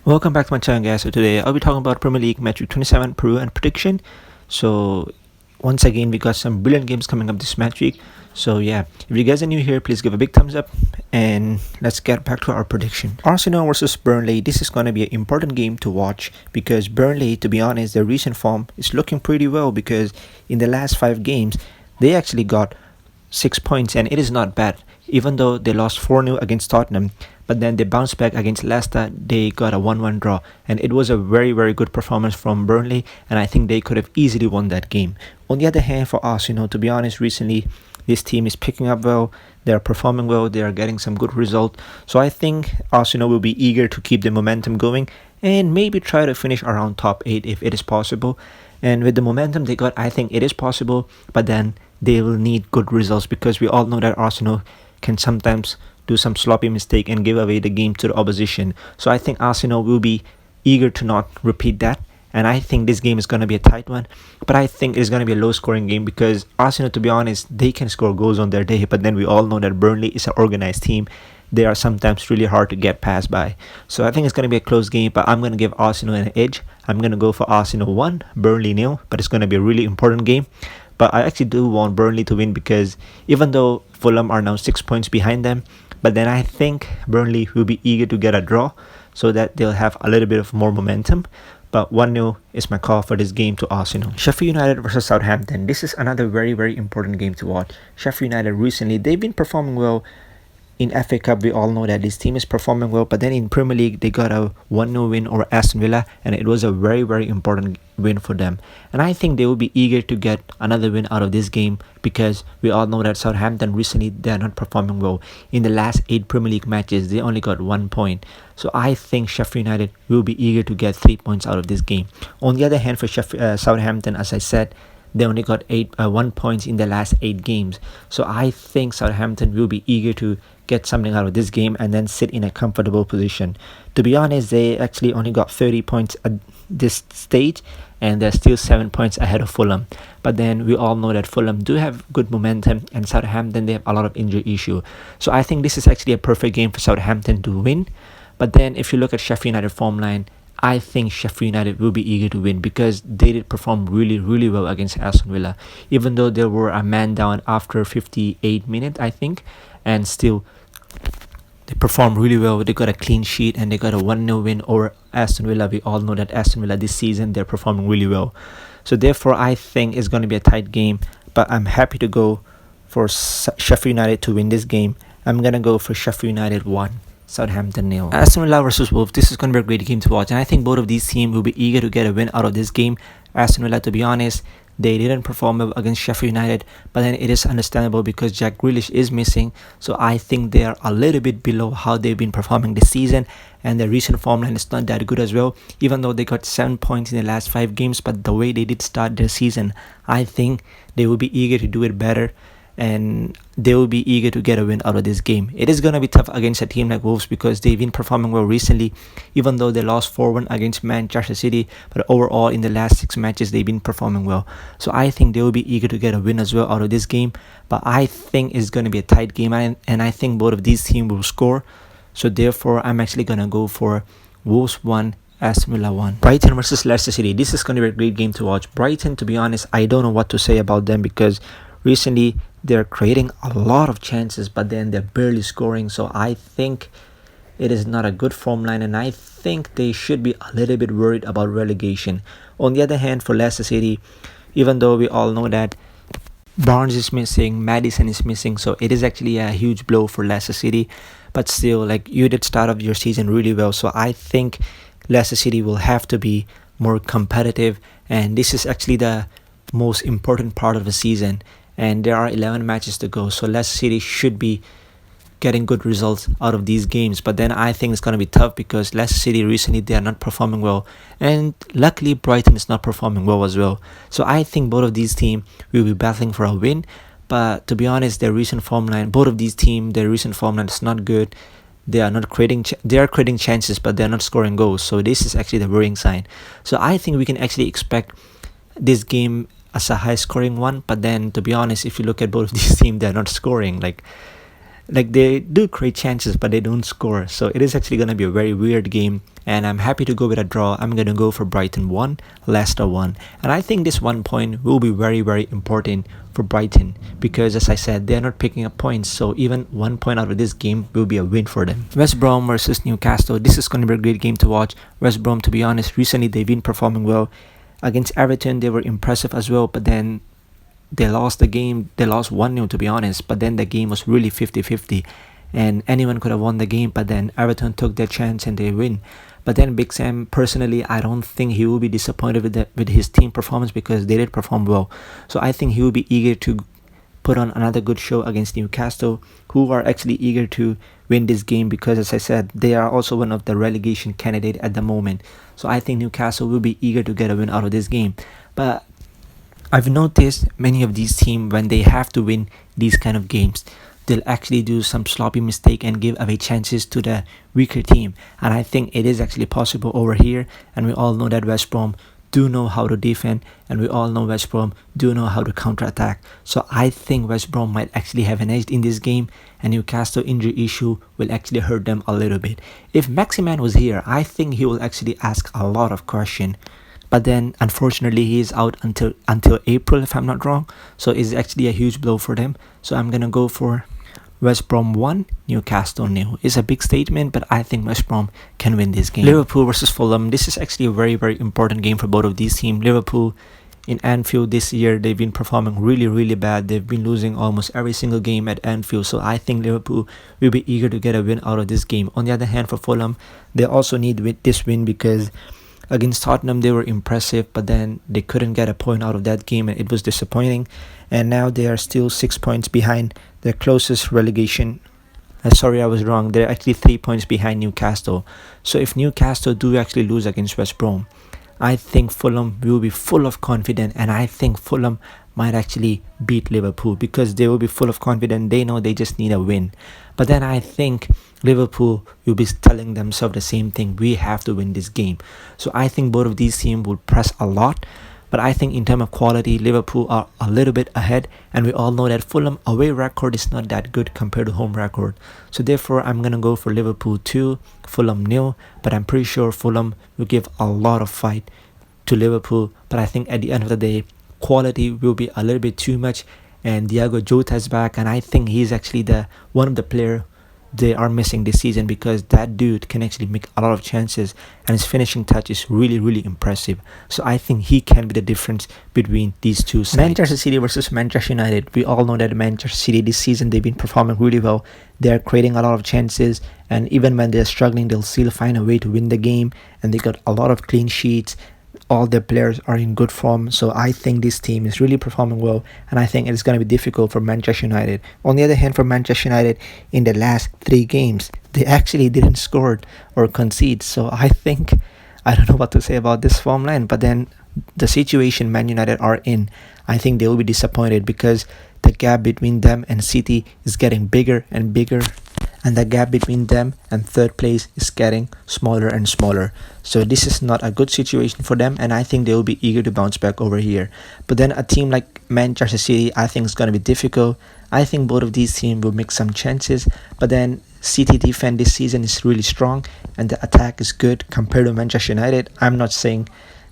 Welcome back to my channel, guys. So today I'll be talking about Premier League match week 27 Peru and prediction. So once again, we got some brilliant games coming up this match week. So yeah, if you guys are new here, please give a big thumbs up and let's get back to our prediction. Arsenal versus Burnley. This is going to be an important game to watch because Burnley, to be honest, their recent form is looking pretty well because in the last 5 games they actually got 6 points and it is not bad. Even though they lost 4-0 against Tottenham, but then they bounced back against Leicester. They got a 1-1 draw, and it was a very, very good performance from Burnley, and I think they could have easily won that game. On the other hand, for Arsenal, to be honest, recently this team is picking up well. They are performing well. They are getting some good results. So I think Arsenal will be eager to keep the momentum going and maybe try to finish around top 8 if it is possible. And with the momentum they got, I think it is possible, but then they will need good results because we all know that Arsenal can sometimes do some sloppy mistake and give away the game to the opposition. So I think Arsenal will be eager to not repeat that. And I think this game is going to be a tight one. But I think it's going to be a low scoring game because Arsenal, to be honest, they can score goals on their day. But then we all know that Burnley is an organized team. They are sometimes really hard to get past by. So I think it's going to be a close game, but I'm going to give Arsenal an edge. I'm going to go for Arsenal 1, Burnley 0. But it's going to be a really important game. But I actually do want Burnley to win because even though Fulham are now 6 points behind them, but then I think Burnley will be eager to get a draw so that they'll have a little bit of more momentum. But 1-0 is my call for this game to Arsenal. Sheffield United versus Southampton. This is another very, very important game to watch. Sheffield United recently, they've been performing well. In FA Cup, we all know that this team is performing well, but then in Premier League, they got a 1-0 win over Aston Villa, and it was a very, very important win for them. And I think they will be eager to get another win out of this game because we all know that Southampton recently, they are not performing well. In the last 8 Premier League matches, they only got 1 point. So I think Sheffield United will be eager to get 3 points out of this game. On the other hand, for Southampton, as I said, they only got 1 points in the last 8 games. So I think Southampton will be eager to get something out of this game and then sit in a comfortable position. To be honest, they actually only got 30 points at this stage and they're still 7 points ahead of Fulham. But then we all know that Fulham do have good momentum and Southampton, they have a lot of injury issue. So I think this is actually a perfect game for Southampton to win. But then if you look at Sheffield United form line, I think Sheffield United will be eager to win because they did perform really, really well against Aston Villa. Even though they were a man down after 58 minutes, I think, and still they performed really well. They got a clean sheet and they got a 1-0 win over Aston Villa. We all know that Aston Villa this season, they're performing really well. So therefore, I think it's going to be a tight game, but I'm happy to go for Sheffield United to win this game. I'm going to go for Sheffield United 1. Southampton 0. Aston Villa versus Wolves. This is going to be a great game to watch, and I think both of these teams will be eager to get a win out of this game. Aston Villa, to be honest, they didn't perform well against Sheffield United, but then it is understandable because Jack Grealish is missing. So I think they are a little bit below how they've been performing this season, and their recent form line is not that good as well. Even though they got 7 points in the last 5 games, but the way they did start their season, I think they will be eager to do it better. And they will be eager to get a win out of this game. It is going to be tough against a team like Wolves because they've been performing well recently, even though they lost 4-1 against Manchester City. But overall, in the last 6 matches, they've been performing well. So I think they will be eager to get a win as well out of this game. But I think it's going to be a tight game, and I think both of these teams will score. So therefore, I'm actually going to go for Wolves 1, Aston Villa 1. Brighton versus Leicester City. This is going to be a great game to watch. Brighton, to be honest, I don't know what to say about them because recently they're creating a lot of chances, but then they're barely scoring. So I think it is not a good form line, and I think they should be a little bit worried about relegation. On the other hand, for Leicester City, even though we all know that Barnes is missing, Maddison is missing, so it is actually a huge blow for Leicester City. But still, like, you did start off your season really well, so I think Leicester City will have to be more competitive, and this is actually the most important part of the season. And there are 11 matches to go, so Leicester City should be getting good results out of these games. But then I think it's going to be tough because Leicester City recently, they are not performing well, and luckily Brighton is not performing well as well. So I think both of these teams will be battling for a win. But to be honest, their recent form line, both of these teams, their recent form line is not good. They are not creating they are creating chances, but they're not scoring goals. So this is actually the worrying sign. So I think we can actually expect this game as a high scoring one. But then, to be honest, if you look at both of these teams, they're not scoring. Like, Like they do create chances, but they don't score. So it is actually gonna be a very weird game. And I'm happy to go with a draw. I'm gonna go for Brighton 1, Leicester 1. And I think this 1 point will be very, very important for Brighton because, as I said, they're not picking up points. So even 1 point out of this game will be a win for them. West Brom versus Newcastle. This is gonna be a great game to watch. West Brom, to be honest, recently they've been performing well. Against Everton, they were impressive as well, but then they lost the game. They lost 1-0, to be honest, but then the game was really 50-50 and anyone could have won the game, but then Everton took their chance and they win. But then Big Sam, personally, I don't think he will be disappointed with his team performance because they did perform well. So I think he will be eager to put on another good show against Newcastle, who are actually eager to win this game because, as I said, they are also one of the relegation candidates at the moment. So I think Newcastle will be eager to get a win out of this game. But I've noticed many of these teams, when they have to win these kind of games, they'll actually do some sloppy mistake and give away chances to the weaker team. And I think it is actually possible over here. And we all know that West Brom do know how to defend, and we all know West Brom do know how to counter-attack. So I think West Brom might actually have an edge in this game, and Newcastle injury issue will actually hurt them a little bit. If Maximan was here, I think he will actually ask a lot of questions. But then, unfortunately, he is out until April, if I'm not wrong. So it's actually a huge blow for them. So I'm gonna go for West Brom 1, Newcastle 0. It's a big statement, but I think West Brom can win this game. Liverpool versus Fulham. This is actually a very, very important game for both of these teams. Liverpool in Anfield this year, they've been performing really, really bad. They've been losing almost every single game at Anfield. So I think Liverpool will be eager to get a win out of this game. On the other hand, for Fulham, they also need this win because against Tottenham, they were impressive, but then they couldn't get a point out of that game, and it was disappointing. And now they are still 6 points behind their closest relegation. Sorry, I was wrong. They're actually 3 points behind Newcastle. So if Newcastle do actually lose against West Brom, I think Fulham will be full of confidence, and I think Fulham might actually beat Liverpool because they will be full of confidence. They know they just need a win. But then I think Liverpool will be telling themselves the same thing. We have to win this game. So I think both of these teams will press a lot. But I think in terms of quality, Liverpool are a little bit ahead. And we all know that Fulham away record is not that good compared to home record. So therefore, I'm going to go for Liverpool 2, Fulham 0. But I'm pretty sure Fulham will give a lot of fight to Liverpool. But I think at the end of the day, quality will be a little bit too much. And Diego Jota is back. And I think he's actually one of the players they are missing this season because that dude can actually make a lot of chances and his finishing touch is really, really impressive. So I think he can be the difference between these two sides. Manchester City versus Manchester United. We all know that Manchester City this season, they've been performing really well. They're creating a lot of chances, and even when they're struggling, they'll still find a way to win the game, and they got a lot of clean sheets. All their players are in good form, so I think this team is really performing well, and I think it's going to be difficult for Manchester United. On the other hand, for Manchester United, in the last 3 games, they actually didn't score or concede, so I don't know what to say about this form line, but then the situation Man United are in, I think they will be disappointed because the gap between them and City is getting bigger and bigger, and the gap between them and third place is getting smaller and smaller. So this is not a good situation for them, and I think they will be eager to bounce back over here. But then a team like Manchester City, I think is going to be difficult. I think both of these teams will make some chances, but then City defense this season is really strong, and the attack is good compared to Manchester United. I'm not saying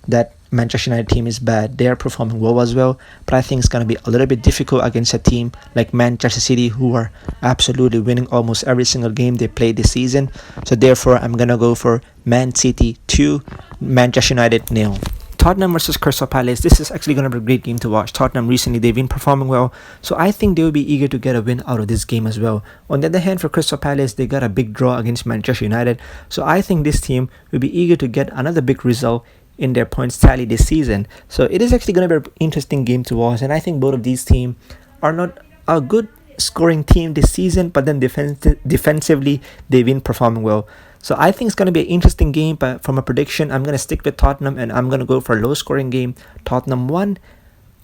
that Manchester United team is bad. They are performing well as well, but I think it's going to be a little bit difficult against a team like Manchester City, who are absolutely winning almost every single game they play this season. So therefore, I'm going to go for Man City 2, Manchester United 0. Tottenham versus Crystal Palace. This is actually going to be a great game to watch. Tottenham recently, they've been performing well, so I think they will be eager to get a win out of this game as well. On the other hand, for Crystal Palace, they got a big draw against Manchester United, so I think this team will be eager to get another big result in their points tally this season. So it is actually going to be an interesting game to watch, and I think both of these teams are not a good scoring team this season, but then defensively they've been performing well. So I think it's going to be an interesting game, but from a prediction, I'm going to stick with Tottenham, and I'm going to go for a low scoring game. Tottenham 1,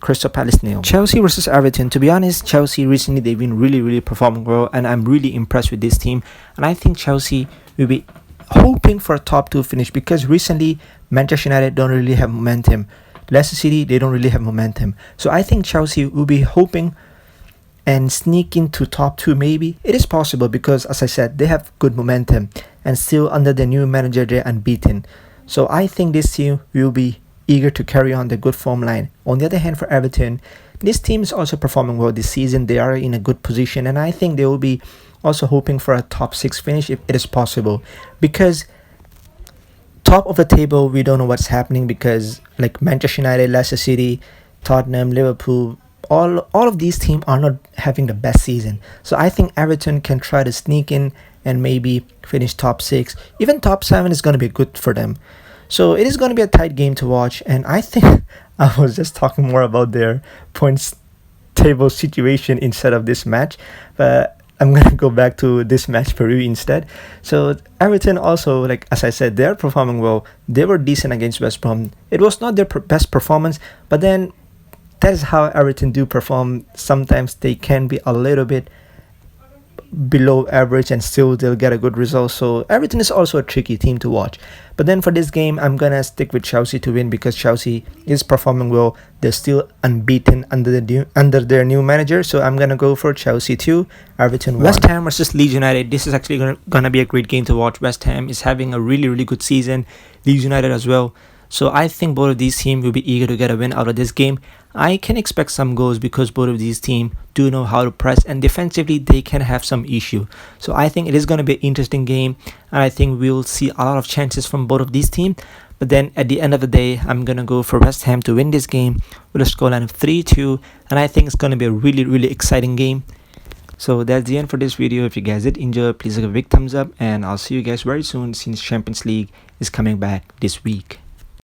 Crystal Palace 0. Chelsea versus Everton. To be honest, Chelsea recently, they've been really, really performing well, and I'm really impressed with this team. And I think Chelsea will be hoping for a top 2 finish because recently Manchester United don't really have momentum. Leicester City, they don't really have momentum. So I think Chelsea will be hoping and sneak into top 2 maybe? It is possible because, as I said, they have good momentum and still under the new manager they're unbeaten. So I think this team will be eager to carry on the good form line. On the other hand, for Everton, this team is also performing well this season. They are in a good position, and I think they will be also hoping for a top 6 finish if it is possible, because top of the table we don't know what's happening, because like Manchester United, Leicester City, Tottenham, Liverpool, all of these teams are not having the best season. So I think Everton can try to sneak in and maybe finish top 6. Even top 7 is going to be good for them. So it is going to be a tight game to watch, and I think I was just talking more about their points table situation instead of this match, but I'm going to go back to this match for you instead. So Everton also, like as I said, they're performing well. They were decent against West Brom. It was not their best performance, but then that is how Everton do perform. Sometimes they can be a little bit below average and still they'll get a good result. So Everton is also a tricky team to watch. But then for this game, I'm gonna stick with Chelsea to win because Chelsea is performing well. They're still unbeaten under their new manager. So I'm gonna go for Chelsea 2, Everton 1. West Ham versus Leeds United. This is actually gonna be a great game to watch. West Ham is having a really good season. Leeds United as well. So I think both of these teams will be eager to get a win out of this game. I can expect some goals because both of these teams do know how to press, and defensively they can have some issue. So I think it is going to be an interesting game, and I think we'll see a lot of chances from both of these teams. But then at the end of the day, I'm going to go for West Ham to win this game with a scoreline of 3-2, and I think it's going to be a really exciting game. So that's the end for this video. If you guys did enjoy, please give a big thumbs up, and I'll see you guys very soon since Champions League is coming back this week.